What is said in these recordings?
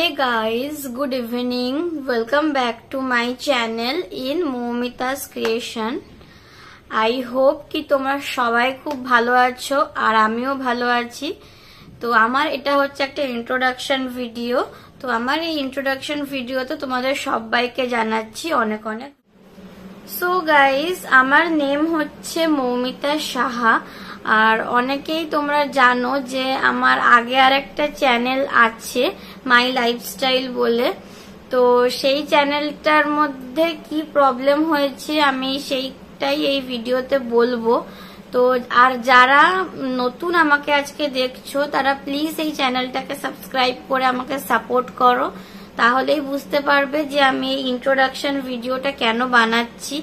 Hey guys, good evening. Welcome back to my channel in Momita's Creation. I hope কি তোমরা সবাই খুব ভালো আছো আর আমিও ভালো আছি। তো আমার এটা হচ্ছে একটা ইন্ট্রোডাকশন ভিডিও। তো আমার এই ইন্ট্রোডাকশন ভিডিওতে তোমাদের সবাইকে জানাচ্ছি অনেক অনেক। সো গাইস, আমার নেম হচ্ছে মৌমিতা সাহা। আর অনেকেই তোমরা জানো যে আমার আগে আর একটা চ্যানেল আছে মাই লাইফস্টাইল বলে। তো সেই চ্যানেলটার মধ্যে কি প্রবলেম হয়েছে আমি সেইটাই এই ভিডিওতে বলবো। তো আর যারা নতুন আমাকে আজকে দেখছো তারা প্লিজ এই চ্যানেলটাকে সাবস্ক্রাইব করে আমাকে সাপোর্ট করো, তাহলেই বুঝতে পারবে যে আমি এই ইন্ট্রোডাকশন ভিডিওটা কেন বানাচ্ছি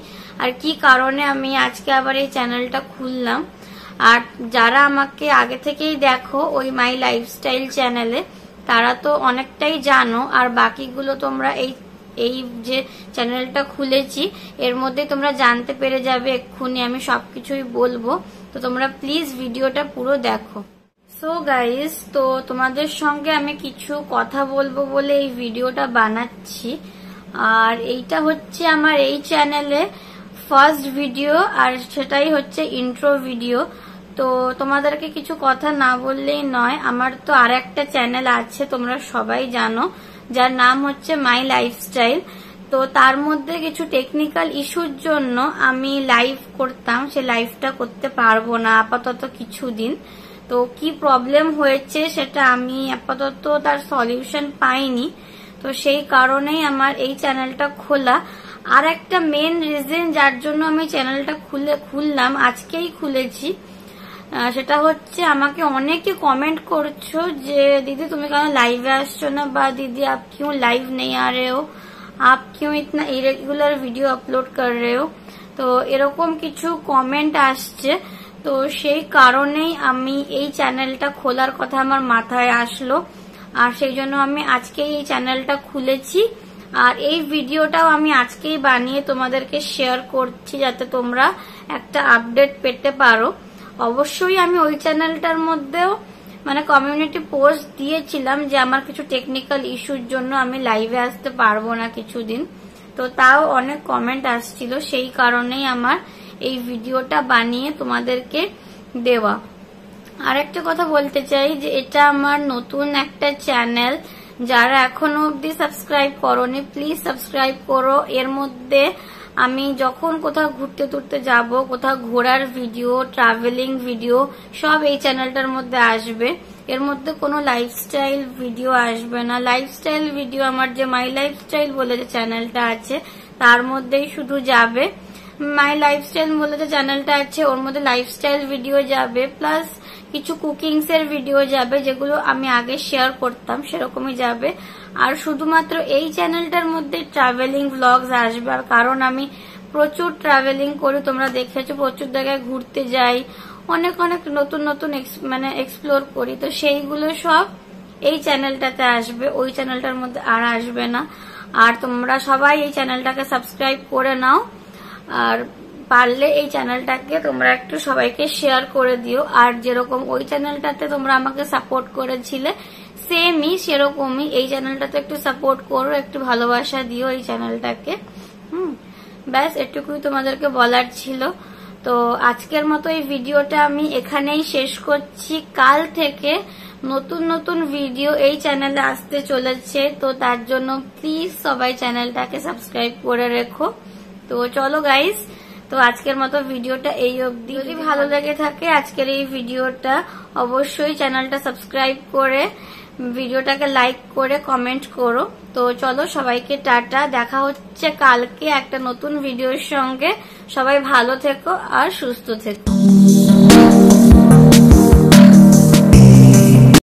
আর কি কারণে আমি আজকে আবার এই চ্যানেলটা খুললাম। আর যারা আমাকে আগে থেকেই দেখো ওই মাই লাইফস্টাইল চ্যানেলে তারা তো অনেকটাই জানো, আর বাকিগুলো তোমরা এই যে চ্যানেলটা খুলেছি এর মধ্যে তোমরা জানতে পেরে যাবে এক্ষুনি আমি সবকিছুই বলবো। তো তোমরা প্লিজ ভিডিওটা পুরো দেখো। সো গাইস, তো তোমাদের সঙ্গে আমি কিছু কথা বলবো বলে এই ভিডিওটা বানাচ্ছি। আর এইটা হচ্ছে আমার এই চ্যানেলে ফার্স্ট ভিডিও, আর সেটাই হচ্ছে ইন্ট্রো ভিডিও। তো তোমাদেরকে কিছু কথা না বললেই নয়, আমার তো আর একটা চ্যানেল আছে তোমরা সবাই জানো, যার নাম হচ্ছে মাই লাইফস্টাইল। তো তার মধ্যে কিছু টেকনিক্যাল ইস্যুর জন্য আমি লাইভ করতাম, সে লাইভটা করতে পারবো না আপাতত কিছুদিন। তো কি প্রবলেম হয়েছে সেটা আমি আপাতত তার সলিউশন পাইনি। তো সেই কারণেই আমার এই চ্যানেলটা খোলা। আর একটা মেন রিজন যার জন্য আমি চ্যানেলটা খুললাম, আজকেই খুলেছি, সেটা হচ্ছে আমাকে অনেকে কমেন্ট করছো যে दीदी তুমি কেন লাইভে আসছো না, বা दीदी आप क्यों लाइव नहीं आ रहे हो, आप क्यों इतना इरेगुलर वीडियो अपलोड कर रहे हो। তো এরকম কিছু কমেন্ট আসছে। তো সেই কারণেই আমি এই চ্যানেলটা খোলার কথা আমার মাথায় আসলো, আর সেই জন্য আমি আজকেই এই চ্যানেলটা খুলেছি। আর এই ভিডিওটাও আমি আজকেই বানিয়ে তোমাদেরকে শেয়ার করছি যাতে তোমরা একটা আপডেট পেতে পারো। অবশ্যই আমি ওই চ্যানেলটার মধ্যেও মানে কমিউনিটি পোস্ট দিয়েছিলাম যে আমার কিছু টেকনিক্যাল ইস্যুর জন্য আমি লাইভে আসতে পারবো না কিছুদিন। তো তাও অনেক কমেন্ট আসছিল, সেই কারণেই আমার এই ভিডিওটা বানিয়ে তোমাদেরকে দেওয়া। আর একটা কথা বলতে চাই যে এটা আমার নতুন একটা চ্যানেল, যারা এখনো অব্দি সাবস্ক্রাইব করোনি প্লিজ সাবস্ক্রাইব করো। এর মধ্যে আমি যখন কোথাও ঘুরতে টুরতে যাব, কোথাও ঘোরার ভিডিও, ট্রাভেলিং ভিডিও সব এই চ্যানেলটার মধ্যে আসবে। এর মধ্যে কোনো লাইফস্টাইল ভিডিও আসবে না। লাইফস্টাইল ভিডিও আমার যে মাই লাইফস্টাইল বলে যে চ্যানেলটা আছে তার মধ্যেই শুধু যাবে। মাই লাইফস্টাইল বলে যে চ্যানেলটা আছে ওর মধ্যে লাইফস্টাইল ভিডিও যাবে, প্লাস কিছু কুকিংস এর ভিডিও যাবে যেগুলো আমি আগে শেয়ার করতাম সেরকমই যাবে। আর শুধুমাত্র এই চ্যানেলটার মধ্যে ট্রাভেলিং ভ্লগস আসবে। আর কারণ আমি প্রচুর ট্রাভেলিং করি, তোমরা দেখেছো, প্রচুর জায়গায় ঘুরতে যাই, অনেক অনেক নতুন নতুন মানে এক্সপ্লোর করি। তো সেইগুলো সব এই চ্যানেলটাতে আসবে, ওই চ্যানেলটার মধ্যে আর আসবে না। আর তোমরা সবাই এই চ্যানেলটাকে সাবস্ক্রাইব করে নাও, আর পারলে এই চ্যানেলটাকে তোমরা একটু সবাইকে শেয়ার করে দিও। আর যেরকম ওই চ্যানেলটাতে তোমরা আমাকে সাপোর্ট করেছিলে সেমই সেরকমই এই চ্যানেলটাতে একটু সাপোর্ট করো, একটু ভালোবাসা দিও এই চ্যানেলটাকে। ব্যাস এটুকুই তোমাদেরকে বলার ছিল। তো আজকের মতো এই ভিডিওটা আমি এখানেই শেষ করছি। কাল থেকে নতুন নতুন ভিডিও এই চ্যানেলে আসতে চলেছে, তো তার জন্য প্লিজ সবাই চ্যানেলটাকে সাবস্ক্রাইব করে রেখো। তো চলো গাইস, তো আজকের মতো ভিডিওটা এই অবধি। যদি ভালো লেগে থাকে আজকের এই ভিডিওটা অবশ্যই চ্যানেলটা সাবস্ক্রাইব করে ভিডিওটাকে লাইক করে কমেন্ট করো। তো চলো সবাইকে টাটা, দেখা হচ্ছে কালকে একটা নতুন ভিডিওর সঙ্গে। সবাই ভালো থেকো আর সুস্থ থেকো।